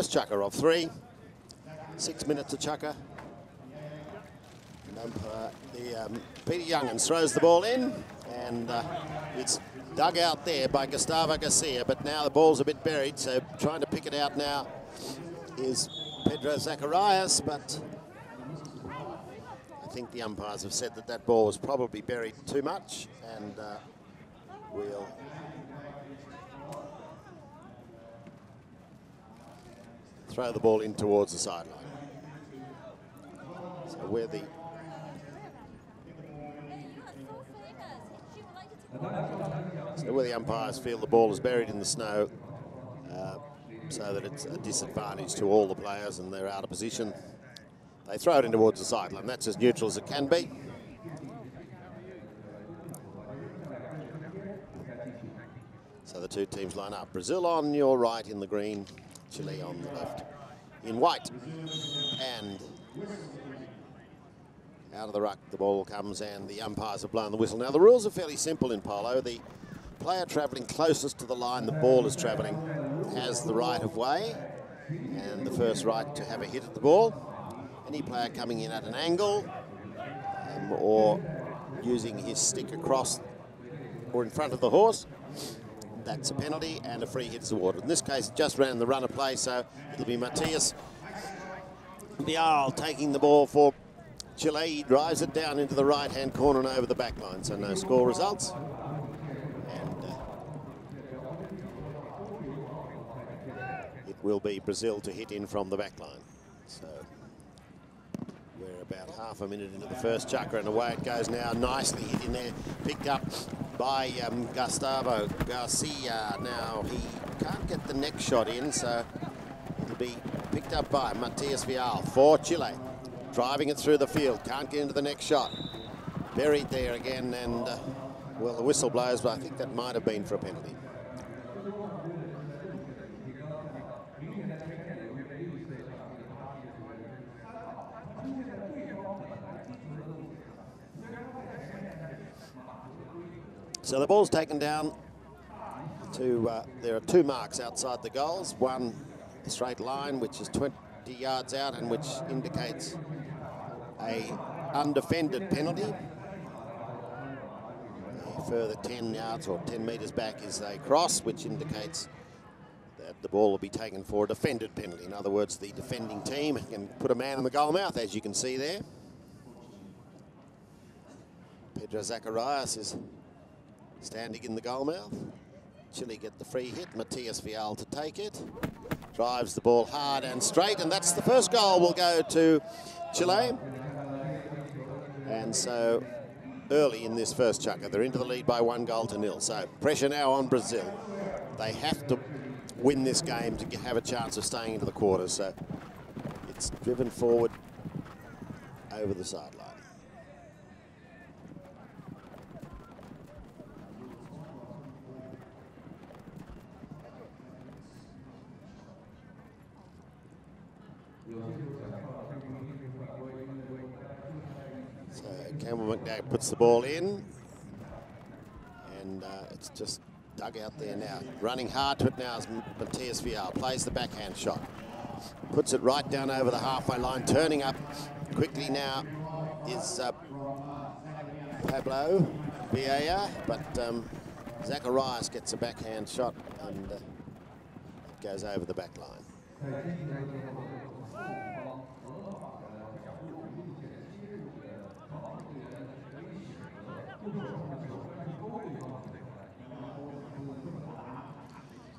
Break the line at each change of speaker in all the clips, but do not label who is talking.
First chucker of 3. 6 minutes to chucker. And Peter Youngans throws the ball in, and it's dug out there by Gustavo Garcia, but now the ball's a bit buried, so trying to pick it out now is Pedro Zacharias, but I think the umpires have said that that ball was probably buried too much, and we'll throw the ball in towards the sideline. So where the umpires feel the ball is buried in the snow, so that it's a disadvantage to all the players and they're out of position, they throw it in towards the sideline. That's as neutral as it can be. So the two teams line up. Brazil on your right in the green, Chile on the left in white. And out of the ruck the ball comes, and the umpires have blown the whistle. Now the rules are fairly simple in polo. The player travelling closest to the line the ball is travelling has the right of way and the first right to have a hit at the ball. Any player coming in at an angle or using his stick across or in front of the horse, that's a penalty, and a free hit is awarded. In this case, it just ran the runner play, so it'll be Matias Vial taking the ball for Chile. He drives it down into the right-hand corner and over the back line, so no score results. And it will be Brazil to hit in from the back line. So we're about half a minute into the first chucker, and away it goes now. Nicely hit in there, picked up by Gustavo Garcia. Now he can't get the neck shot in, so it'll be picked up by Matias Vial for Chile. Driving it through the field, can't get into the next shot. Buried there again, and well, the whistle blows, but I think that might have been for a penalty. So the ball's taken down to, there are 2 marks outside the goals. One, a straight line, which is 20 yards out and which indicates a undefended penalty. A further 10 yards or 10 metres back is a cross, which indicates that the ball will be taken for a defended penalty. In other words, the defending team can put a man in the goal mouth, as you can see there. Pedro Zacharias is standing in the goal mouth. Chile get the free hit. Matias Vial to take it. Drives the ball hard and straight, and that's the first goal will go to Chile. And so early in this first chucker, they're into the lead by 1-0. So pressure now on Brazil. They have to win this game to have a chance of staying into the quarters. So it's driven forward over the sideline. So Campbell McNabb puts the ball in, and it's just dug out there now. Running hard to it now is Matias Vial. Plays the backhand shot. Puts it right down over the halfway line. Turning up quickly now is Pablo Vieira, but Zacharias gets a backhand shot, and it goes over the back line.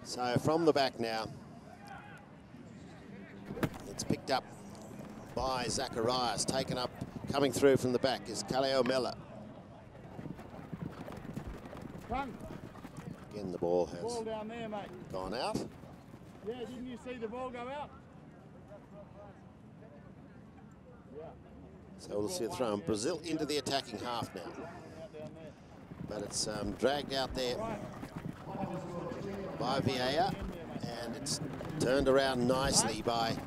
So from the back now, it's picked up by Zacharias. Taken up, coming through from the back is Kaleo Mella. Again, the ball has
down there, mate.
Gone out.
Yeah, didn't you see the ball go out? Yeah.
So we'll see a throw. Brazil into the attacking half now. But it's dragged out there by Vieira, and it's turned around nicely by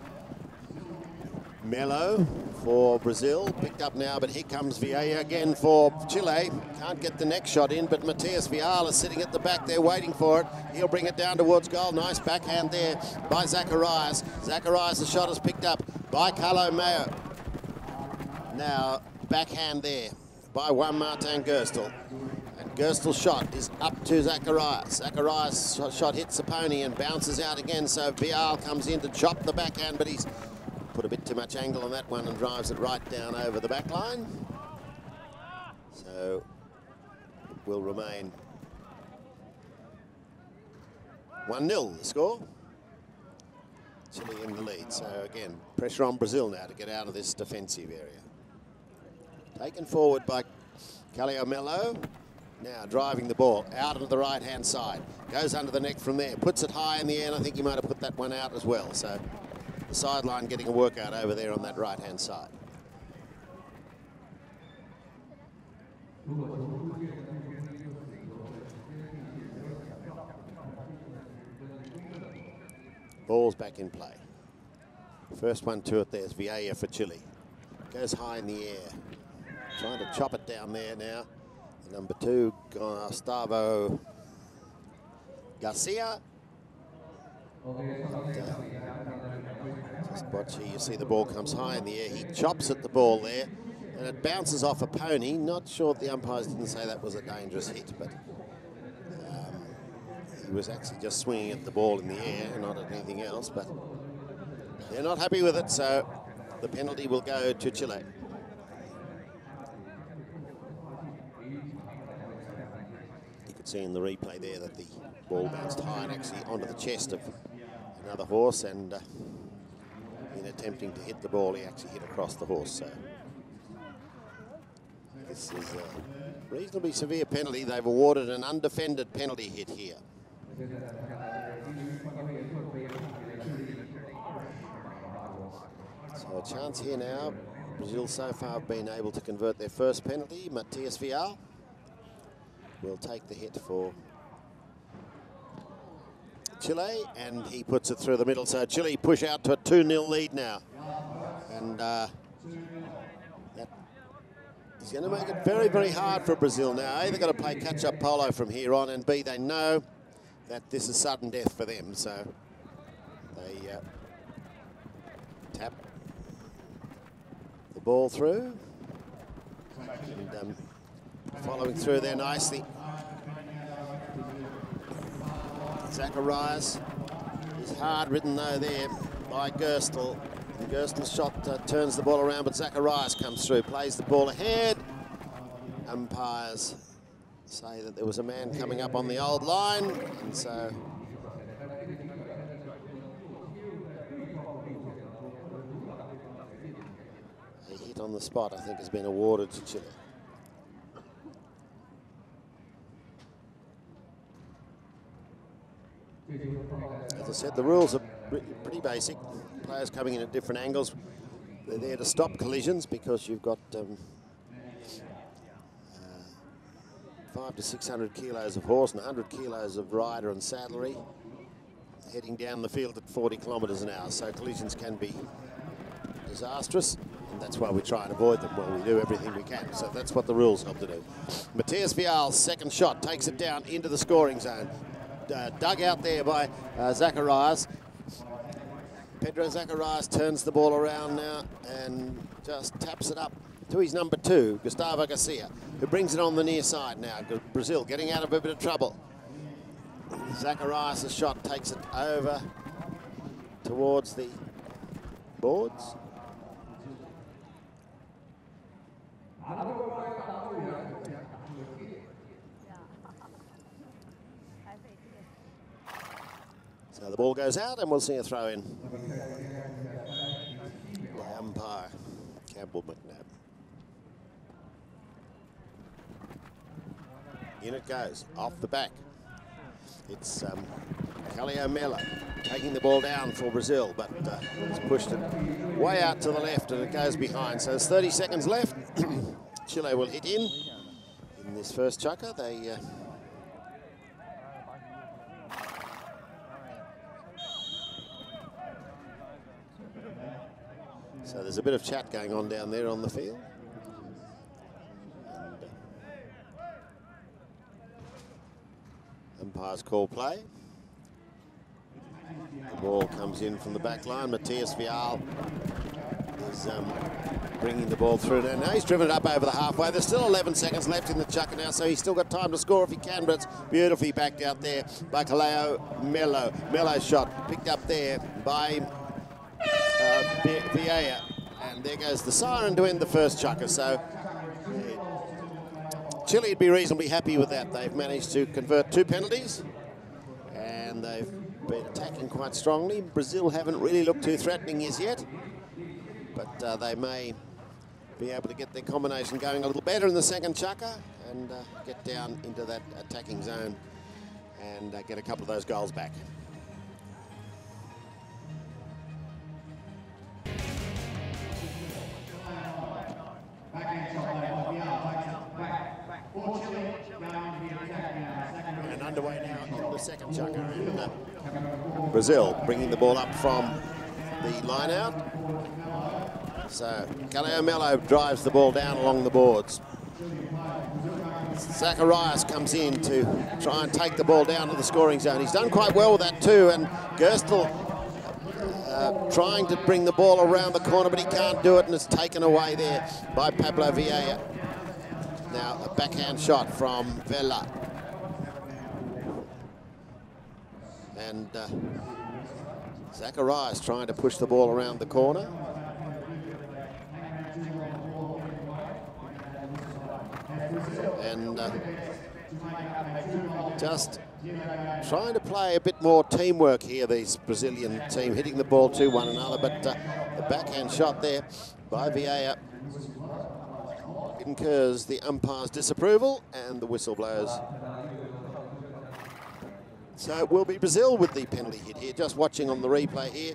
Melo for Brazil, picked up now, but here comes Vieira again for Chile. Can't get the next shot in, but Matias Vial is sitting at the back there waiting for it. He'll bring it down towards goal. Nice backhand there by Zacharias. Zacharias, the shot is picked up by Carlo Mayo. Now, backhand there by Juan Martin Gerstel. And Gerstel's shot is up to Zacharias. Zacharias' shot hits the pony and bounces out again, so Vial comes in to chop the backhand, but he's put a bit too much angle on that one and drives it right down over the back line. So it will remain 1-0 the score. Chile in the lead. So again, pressure on Brazil now to get out of this defensive area. Taken forward by Calio Melo. Now driving the ball out onto the right-hand side. Goes under the neck from there. Puts it high in the air, and I think he might have put that one out as well. So the sideline getting a workout over there on that right-hand side. Ball's back in play. First one to it, there's Vieira for Chile. Goes high in the air. Trying to chop it down there now. Number 2, Gustavo Garcia. Just watch here, you see the ball comes high in the air. He chops at the ball there, and it bounces off a pony. Not sure the umpires didn't say that was a dangerous hit, but he was actually just swinging at the ball in the air, not at anything else. But they're not happy with it, so the penalty will go to Chile. You could see in the replay there that the ball bounced high and actually onto the chest of another horse, and in attempting to hit the ball, he actually hit across the horse. So this is a reasonably severe penalty. They've awarded an undefended penalty hit here. So a chance here now. Brazil so far have been able to convert their first penalty. Matias Vial will take the hit for Chile, and he puts it through the middle. So Chile push out to a 2-0 lead now. And that is going to make it very, very hard for Brazil now. A, they've got to play catch-up polo from here on, and B, they know that this is sudden death for them. So they tap the ball through. And following through there nicely. Zacharias is hard ridden though there by Gerstel. And Gerstel's shot turns the ball around, but Zacharias comes through, plays the ball ahead. Umpires say that there was a man coming up on the old line, and so a hit on the spot, I think, has been awarded to Chile. As I said, the rules are pretty basic. Players coming in at different angles. They're there to stop collisions because you've got 500 to 600 kilos of horse and 100 kilos of rider and saddlery heading down the field at 40 kilometres an hour. So collisions can be disastrous, and that's why we try and avoid them. Well, we do everything we can, so that's what the rules help to do. Matias Vial's second shot takes it down into the scoring zone. Dug out there by Zacharias. Pedro Zacharias turns the ball around now and just taps it up to his number 2, Gustavo Garcia, who brings it on the near side now. Brazil getting out of a bit of trouble. Zacharias' shot takes it over towards the boards. So the ball goes out and we'll see a throw in. The umpire, Campbell McNabb. In it goes, off the back. It's Calio Melo taking the ball down for Brazil, but he's pushed it way out to the left and it goes behind. So there's 30 seconds left. Chile will hit in this first chukker. They So there's a bit of chat going on down there on the field. Umpires call play. The ball comes in from the back line. Matthias Vial is bringing the ball through now. Now he's driven it up over the halfway. There's still 11 seconds left in the chukker now, so he's still got time to score if he can, but it's beautifully backed out there by Kaleo Melo. Melo's shot picked up there by Vieira. And there goes the siren to end the first chukker. So Chile would be reasonably happy with that. They've managed to convert 2 penalties, and they've been attacking quite strongly. Brazil haven't really looked too threatening as yet, but they may be able to get their combination going a little better in the second chukker and get down into that attacking zone and get a couple of those goals back. And underway now in the second chukker. And Brazil bringing the ball up from the line out. So Kaleo Melo drives the ball down along the boards. Zacharias comes in to try and take the ball down to the scoring zone. He's done quite well with that too, and Gerstel trying to bring the ball around the corner, but he can't do it, and it's taken away there by Pablo Vieira. Now a backhand shot from Vela. And Zacharias trying to push the ball around the corner. And just trying to play a bit more teamwork here, these Brazilian team, hitting the ball to one another, but the backhand shot there by Vieira incurs the umpire's disapproval, and the whistle blows. So it will be Brazil with the penalty hit here. Just watching on the replay here,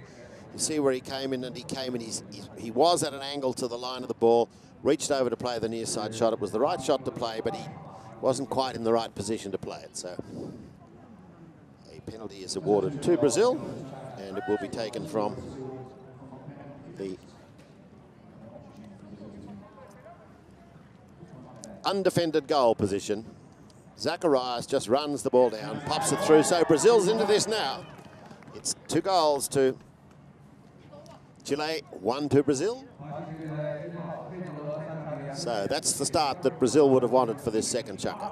you see where he came in, and he was at an angle to the line of the ball, reached over to play the near side shot. It was the right shot to play, but he wasn't quite in the right position to play it. So a penalty is awarded to Brazil, and it will be taken from the undefended goal position. Zacharias just runs the ball down, pops it through. So Brazil's into this now. It's 2 goals to Chile, 1 to Brazil. So that's the start that Brazil would have wanted for this second chukker.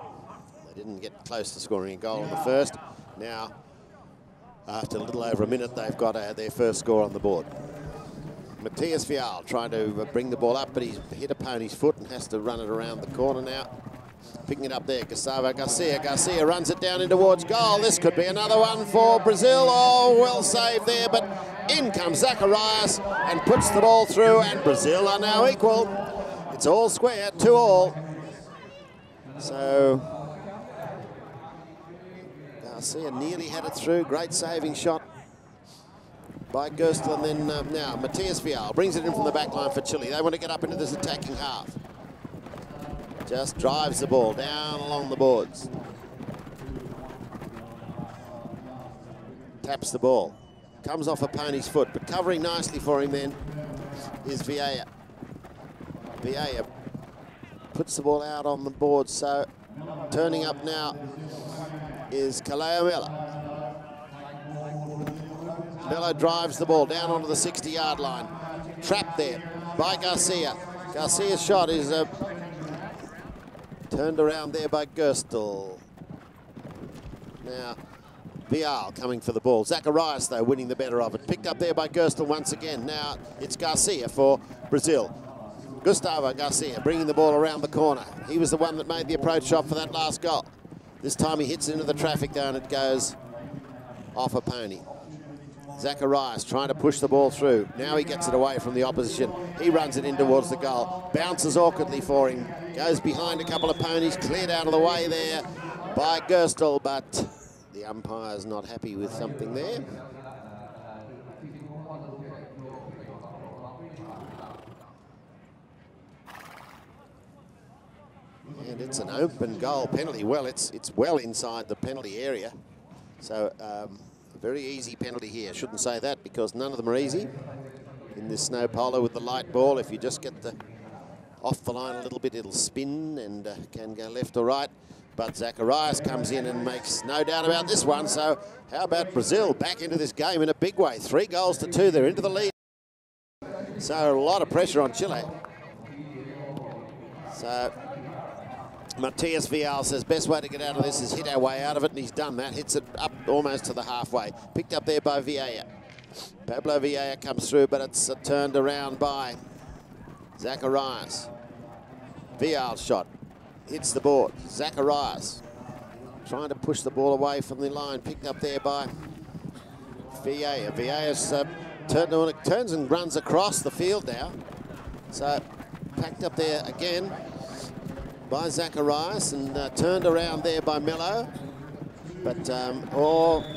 They didn't get close to scoring a goal in the first. Now, after a little over a minute, they've got their first score on the board. Matthias Vial trying to bring the ball up, but he's hit a pony's foot and has to run it around the corner now. Picking it up there, Gustavo Garcia. Garcia runs it down in towards goal. This could be another one for Brazil. Oh, well saved there, but in comes Zacharias and puts the ball through, and Brazil are now equal. It's all square, 2-2. So Garcia nearly had it through. Great saving shot by Gerstel, and then now Matthias Vial brings it in from the back line for Chile. They want to get up into this attacking half. Just drives the ball down along the boards. Taps the ball. Comes off a pony's foot, but covering nicely for him then is Vieira. Vieira puts the ball out on the board, so turning up now is Kaleo Melo. Melo drives the ball down onto the 60-yard line. Trapped there by Garcia. Garcia's shot is turned around there by Gerstel. Now, Vial coming for the ball. Zacharias, though, winning the better of it. Picked up there by Gerstel once again. Now, it's Garcia for Brazil. Gustavo Garcia bringing the ball around the corner. He was the one that made the approach shot for that last goal. This time he hits into the traffic though, and it goes off a pony. Zacharias trying to push the ball through. Now he gets it away from the opposition. He runs it in towards the goal. Bounces awkwardly for him. Goes behind a couple of ponies. Cleared out of the way there by Gerstel, but the umpire's not happy with something there. And it's an open goal penalty. Well, it's well inside the penalty area. So a very easy penalty here. Shouldn't say that because none of them are easy. in this snow polo with the light ball. If you just get off the line a little bit, it'll spin and can go left or right. But Zacharias comes in and makes no doubt about this one. So how about Brazil back into this game in a big way? 3 goals to 2. They're into the lead. So a lot of pressure on Chile. So Matias Vial says best way to get out of this is hit our way out of it, and he's done that. Hits it up almost to the halfway. Picked up there by Vieira. Pablo Vieira comes through, but it's turned around by Zacharias. Vial's shot hits the board. Zacharias trying to push the ball away from the line. Picked up there by Vieira. Vieira's turns and runs across the field now. So packed up there again by Zacharias and turned around there by Melo. But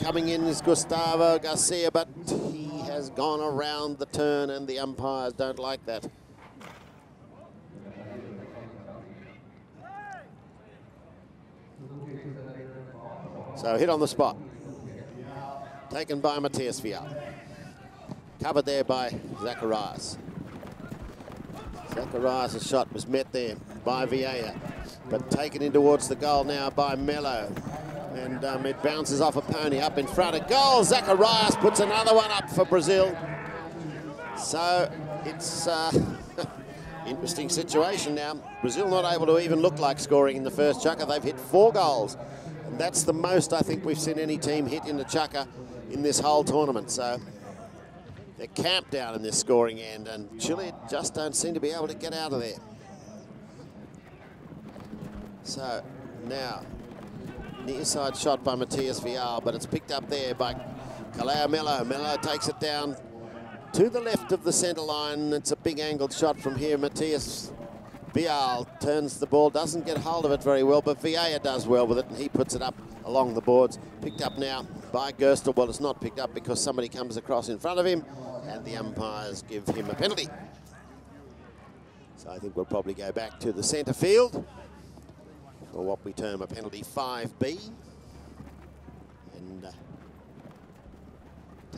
coming in is Gustavo Garcia, but he has gone around the turn and the umpires don't like that. So hit on the spot. Taken by Matias Vial. Covered there by Zacharias. Zacharias' shot was met there by Vieira, but taken in towards the goal now by Melo. And it bounces off a pony up in front of goal. Zacharias puts another one up for Brazil. So it's interesting situation now. Brazil not able to even look like scoring in the first chukker. They've hit 4 goals. And that's the most I think we've seen any team hit in the chukker in this whole tournament. So they're camped down in this scoring end, and Chile just don't seem to be able to get out of there. So now, near side shot by Matias Vial, but it's picked up there by Calao Melo. Melo takes it down to the left of the centre line. It's a big angled shot from here. Matias Vial turns the ball, doesn't get hold of it very well, but Vieira does well with it, and he puts it up along the boards. Picked up now by Gerstel. Well, it's not picked up because somebody comes across in front of him, and the umpires give him a penalty. So I think we'll probably go back to the centre field for what we term a penalty 5B. And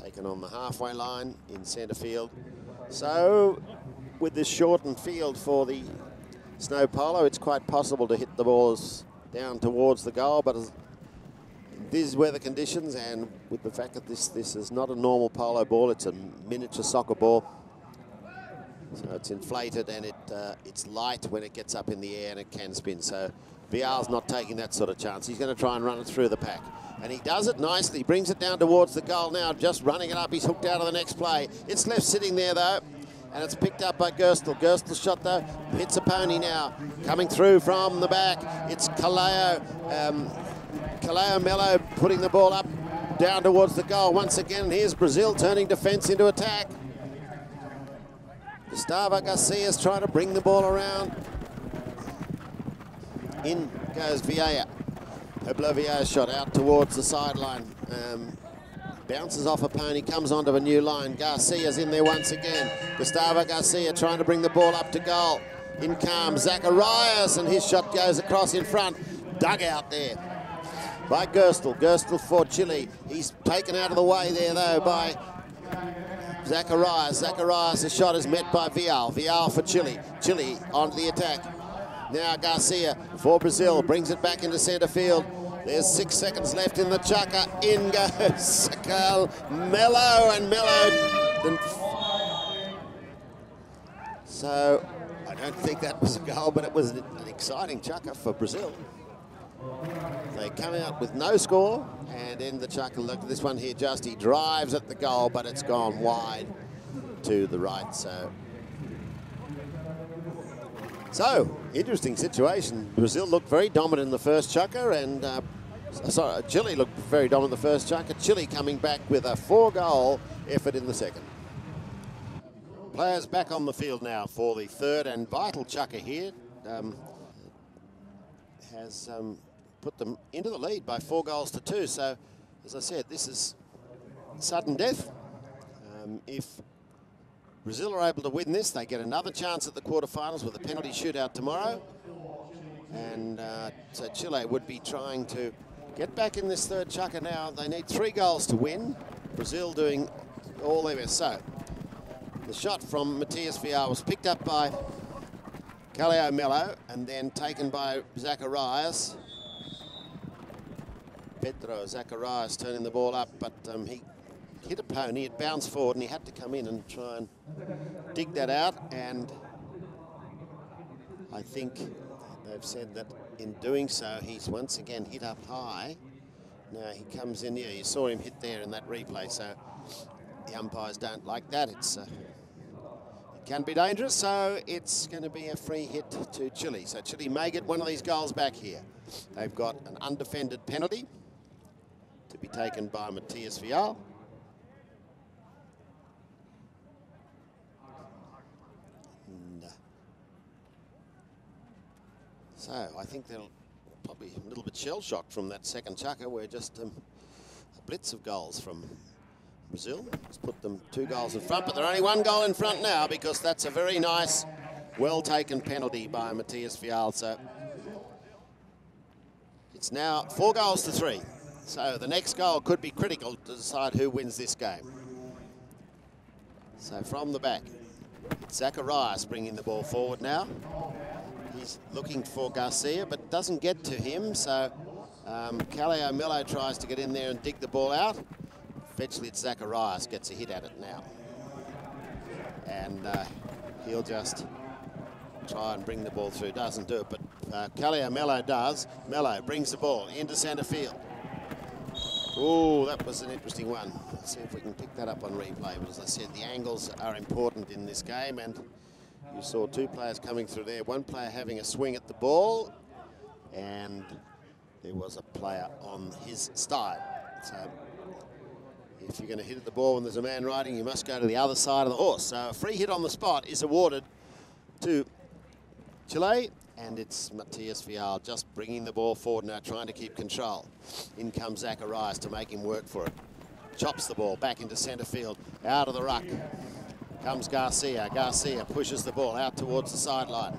taken on the halfway line in centre field. So with this shortened field for the snow polo, it's quite possible to hit the balls down towards the goal, but these weather conditions and with the fact that this is not a normal polo ball, it's a miniature soccer ball. So it's inflated and it's light when it gets up in the air and it can spin. So Vial's not taking that sort of chance. He's going to try and run it through the pack. And he does it nicely, brings it down towards the goal now, just running it up. He's hooked out of the next play. It's left sitting there though, and it's picked up by Gerstel. Gerstel's shot though, hits a pony now. Coming through from the back, it's Calao Melo putting the ball up, down towards the goal. Once again, here's Brazil turning defence into attack. Gustavo Garcia's trying to bring the ball around. In goes Vieira. Pablo Vieira's shot out towards the sideline. Bounces off a pony, comes onto a new line. Garcia's in there once again. Gustavo Garcia trying to bring the ball up to goal. In comes Zacharias, and his shot goes across in front. Dug out there by Gerstel. Gerstel for Chile. He's taken out of the way there though by Zacharias. Zacharias' shot is met by Vial. Vial for Chile. Chile onto the attack. Now Garcia for Brazil, brings it back into centre field. There's 6 seconds left in the chukker. In goes Melo, and Melo. So I don't think that was a goal, but it was an exciting chukker for Brazil. They come out with no score and end the chukker. Look at this one here, just he drives at the goal, but it's gone wide to the right. So, interesting situation. Brazil looked very dominant in the first chukker, and Chile looked very dominant in the first chukker. Chile coming back with a 4-goal effort in the second. Players back on the field now for the third and vital chukker here. Has put them into the lead by 4 goals to 2. So, as I said, this is sudden death. If Brazil are able to win this, they get another chance at the quarterfinals with a penalty shootout tomorrow. And so Chile would be trying to get back in this third chukker now. They need 3 goals to win. Brazil doing all their best. So The shot from Matias Vial was picked up by Calio Mello and then taken by Zacharias. Pedro Zacharias turning the ball up, but he hit a pony, it bounced forward, and he had to come in and try and dig that out. And I think they've said that in doing so, he's once again hit up high. Now he comes in here. You saw him hit there in that replay, so the umpires don't like that. It can be dangerous, so it's going to be a free hit to Chile. So Chile may get one of these goals back here. They've got an undefended penalty to be taken by Matias Vial. So I think they'll probably a little bit shell-shocked from that second chucker, where just a blitz of goals from Brazil has put them 2 goals in front, but they're only 1 goal in front now because that's a very nice, well-taken penalty by Matias Vial. So it's now 4 goals to 3. So the next goal could be critical to decide who wins this game. So from the back, it's Zacharias bringing the ball forward now. He's looking for Garcia, but doesn't get to him, so Calio Mello tries to get in there and dig the ball out. Eventually it's Zacharias gets a hit at it now. And he'll just try and bring the ball through. Doesn't do it, but Calio Mello does. Mello brings the ball into centre field. Oh, that was an interesting one. Let's see if we can pick that up on replay. But as I said, the angles are important in this game, and you saw 2 players coming through there. One player having a swing at the ball, and there was a player on his side. So if you're going to hit at the ball when there's a man riding, you must go to the other side of the horse. So a free hit on the spot is awarded to Chile, and it's Matias Vial just bringing the ball forward now, trying to keep control. In comes Zacharias to make him work for it. Chops the ball back into centre field, out of the ruck. Comes Garcia. Garcia pushes the ball out towards the sideline.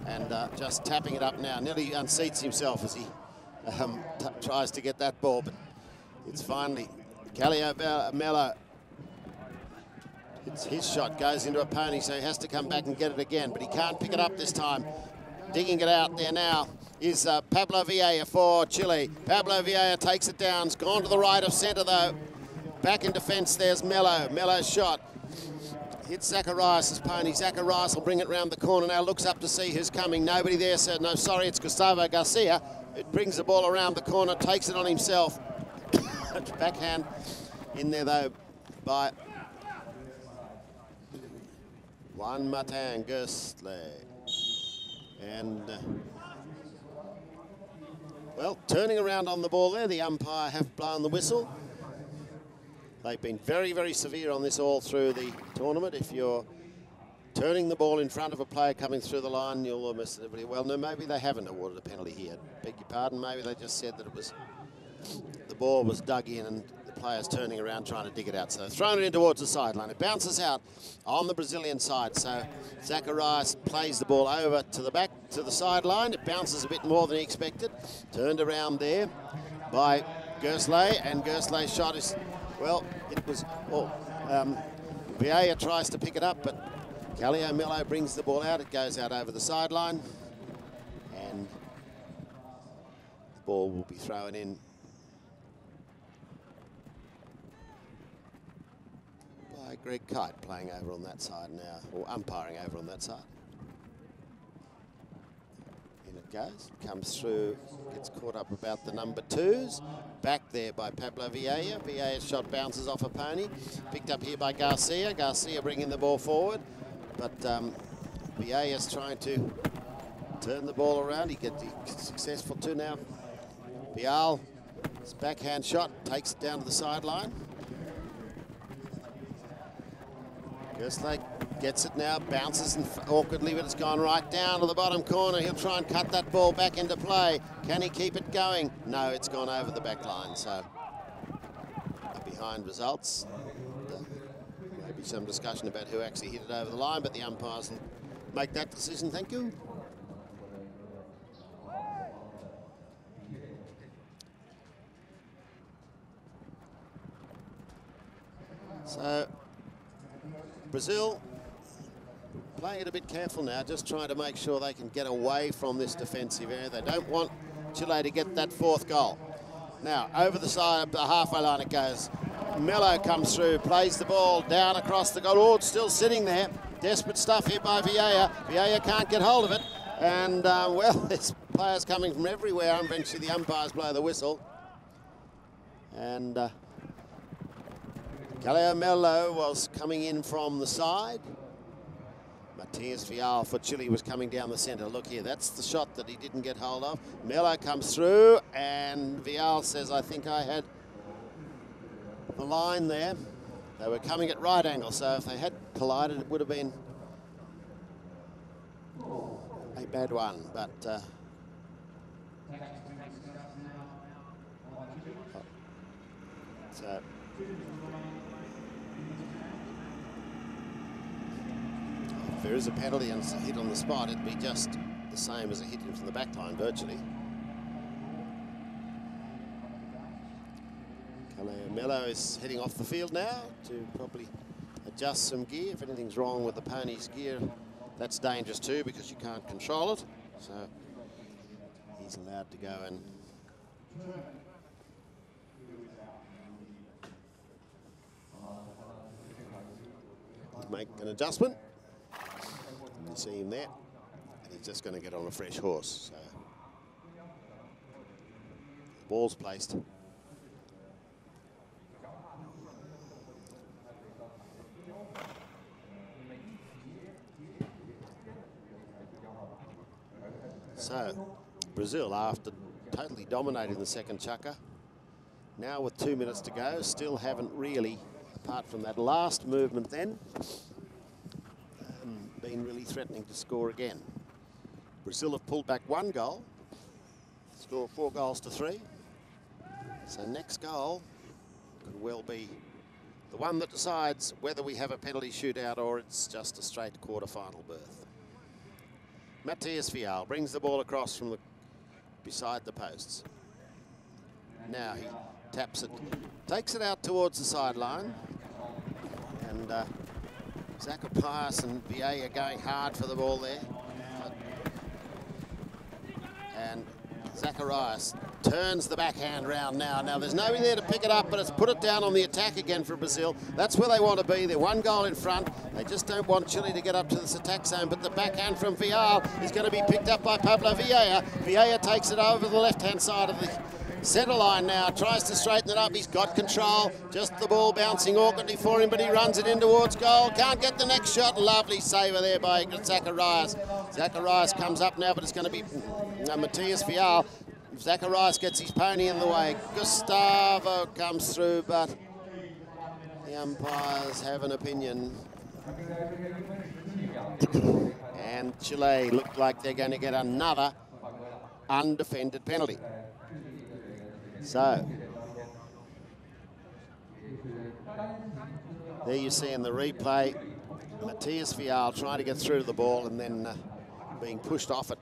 And just tapping it up now. Nearly unseats himself as he tries to get that ball. But it's finally Calio Mello. It's his shot, goes into a pony, so he has to come back and get it again. But he can't pick it up this time. Digging it out there now is Pablo Vieira for Chile. Pablo Vieira takes it down. It's gone to the right of centre, though. Back in defence, there's Mello. Mello's shot hits Zacharias' pony. Zacharias will bring it round the corner now, looks up to see who's coming. Nobody there, so no, sorry, it's Gustavo Garcia. It brings the ball around the corner, takes it on himself. Backhand in there, though, by Juan Martin Gerstle. And, well, turning around on the ball there, the umpire have blown the whistle. They've been very, very severe on this all through the tournament. If you're turning the ball in front of a player coming through the line, you'll almost everybody. Well, no, maybe they haven't awarded a penalty here. Beg your pardon. Maybe they just said that it was the ball was dug in and the player's turning around trying to dig it out. So they've thrown it in towards the sideline. It bounces out on the Brazilian side. So Zacharias plays the ball over to the back to the sideline. It bounces a bit more than he expected. Turned around there by Gerstle, and Gerstle's shot is. Well, it was, Vieira tries to pick it up, but Calio Mello brings the ball out. It goes out over the sideline, and the ball will be thrown in by Greg Kite, playing over on that side now, or umpiring over on that side. In it goes, comes through, gets caught up about the number 2s. Back there by Pablo Vieira. Vieira's shot bounces off a pony. Picked up here by Garcia. Garcia bringing the ball forward. But Vieira's trying to turn the ball around. He gets successful too now. Vial, his backhand shot, takes it down to the sideline. Gerstle gets it now, bounces awkwardly, but it's gone right down to the bottom corner. He'll try and cut that ball back into play. Can he keep it going? No, it's gone over the back line, so behind results. Maybe some discussion about who actually hit it over the line, but the umpires will make that decision. Thank you. So Brazil playing it a bit careful now, just trying to make sure they can get away from this defensive area. They don't want Chile to get that fourth goal. Now, over the side of the halfway line it goes. Melo comes through, plays the ball down across the goal. Oh, it's still sitting there. Desperate stuff here by Vieira. Vieira can't get hold of it. And, well, there's players coming from everywhere. And eventually the umpires blow the whistle. And Caleo Melo was coming in from the side. Matias Vial for Chile was coming down the centre. Look here, that's the shot that he didn't get hold of. Melo comes through, and Vial says, I think I had the line there. They were coming at right angle, so if they had collided, it would have been a bad one. But so if there is a penalty and it's a hit on the spot, it'd be just the same as a hit from the back line, virtually. Melo is heading off the field now to probably adjust some gear. If anything's wrong with the pony's gear, that's dangerous too because you can't control it. So he's allowed to go and make an adjustment. You see him there, and he's just going to get on a fresh horse. So the ball's placed. So, Brazil, after totally dominating the second chukker, now with 2 minutes to go, still haven't really, apart from that last movement then, been really threatening to score again. Brazil have pulled back 1 goal, score 4 goals to 3. So next goal could well be the one that decides whether we have a penalty shootout or it's just a straight quarter-final berth. Matias Vial brings the ball across from beside the posts. Now he taps it, takes it out towards the sideline, and Zacharias and Vieira going hard for the ball there. And Zacharias turns the backhand round now. Now there's nobody there to pick it up, but it's put it down on the attack again for Brazil. That's where they want to be. They're 1 goal in front. They just don't want Chile to get up to this attack zone, but the backhand from Vial is going to be picked up by Pablo Vieira. Vieira takes it over the left-hand side of the centre line now, tries to straighten it up. He's got control. Just the ball bouncing awkwardly for him, but he runs it in towards goal. Can't get the next shot. Lovely saver there by Zacharias. Zacharias comes up now, but it's going to be Matias Vial. Zacharias gets his pony in the way. Gustavo comes through, but the umpires have an opinion. And Chile look like they're going to get another undefended penalty. So, there you see in the replay, Matias Vial trying to get through to the ball and then being pushed off it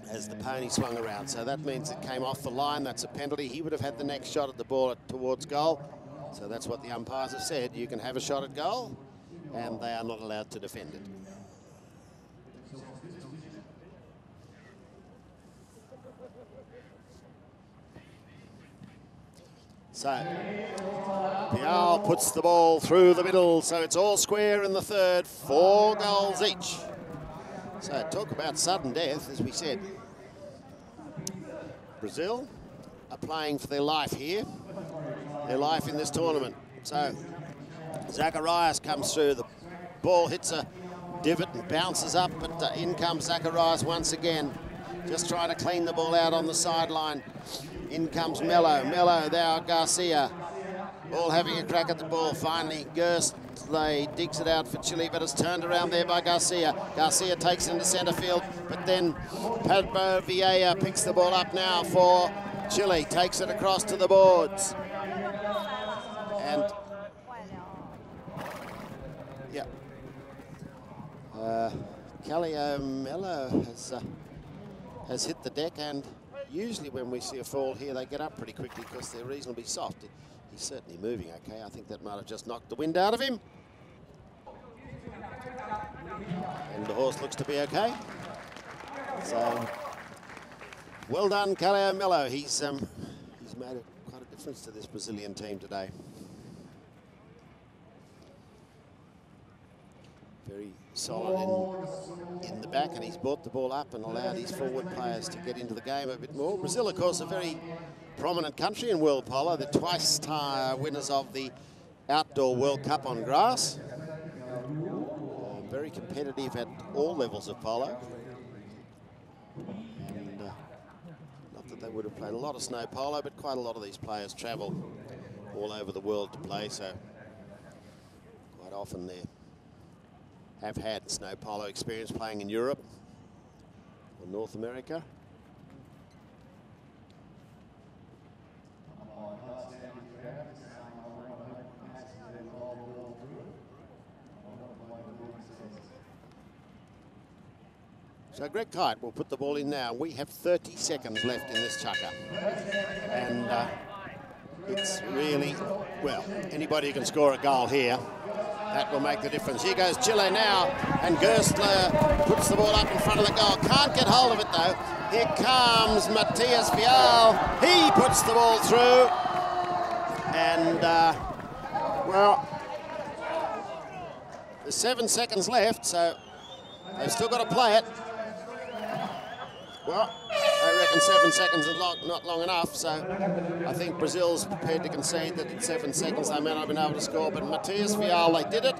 as the pony swung around. So that means it came off the line. That's a penalty. He would have had the next shot at the ball towards goal. So that's what the umpires have said. You can have a shot at goal, and they are not allowed to defend it. So, Vial puts the ball through the middle, so it's all square in the third, 4 goals each. So talk about sudden death, as we said. Brazil are playing for their life here, their life in this tournament. So Zacharias comes through, the ball hits a divot and bounces up, but in comes Zacharias once again, just trying to clean the ball out on the sideline. In comes Melo. Melo, now Garcia. All having a crack at the ball. Finally, Gersley digs it out for Chile, but it's turned around there by Garcia. Garcia takes it into centre field, but then Pablo Vieira picks the ball up now for Chile. Takes it across to the boards. And, yeah. Caleo Melo has hit the deck, and usually when we see a fall here, they get up pretty quickly because they're reasonably soft. He's certainly moving okay. I think that might have just knocked the wind out of him. And the horse looks to be okay. So, well done, Calio Mello. He's made quite a difference to this Brazilian team today. Very solid in the back, and he's brought the ball up and allowed his forward players to get into the game a bit more. Brazil, of course, a very prominent country in world polo. The twice winners of the Outdoor World Cup on grass. Very competitive at all levels of polo. And not that they would have played a lot of snow polo, but quite a lot of these players travel all over the world to play, so quite often they have had snow polo experience playing in Europe or North America. So Greg Kite will put the ball in now. We have 30 seconds left in this chukker. And it's really, well, anybody who can score a goal here, that will make the difference. Here goes Chile now, and Gerstler puts the ball up in front of the goal. Can't get hold of it though. Here comes Matias Vial. He puts the ball through. And, well, there's 7 seconds left, so they've still got to play it. Well, I reckon 7 seconds is not long enough, so I think Brazil's prepared to concede that in 7 seconds they may not have been able to score, but Matias Vial, they did it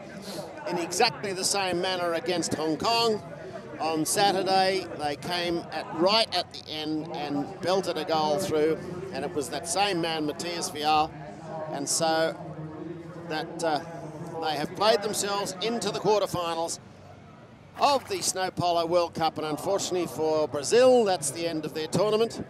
in exactly the same manner against Hong Kong. On Saturday, they came right at the end and belted a goal through, and it was that same man, Matias Vial, and so that they have played themselves into the quarterfinals of the Snow Polo World Cup, and unfortunately for Brazil, that's the end of their tournament.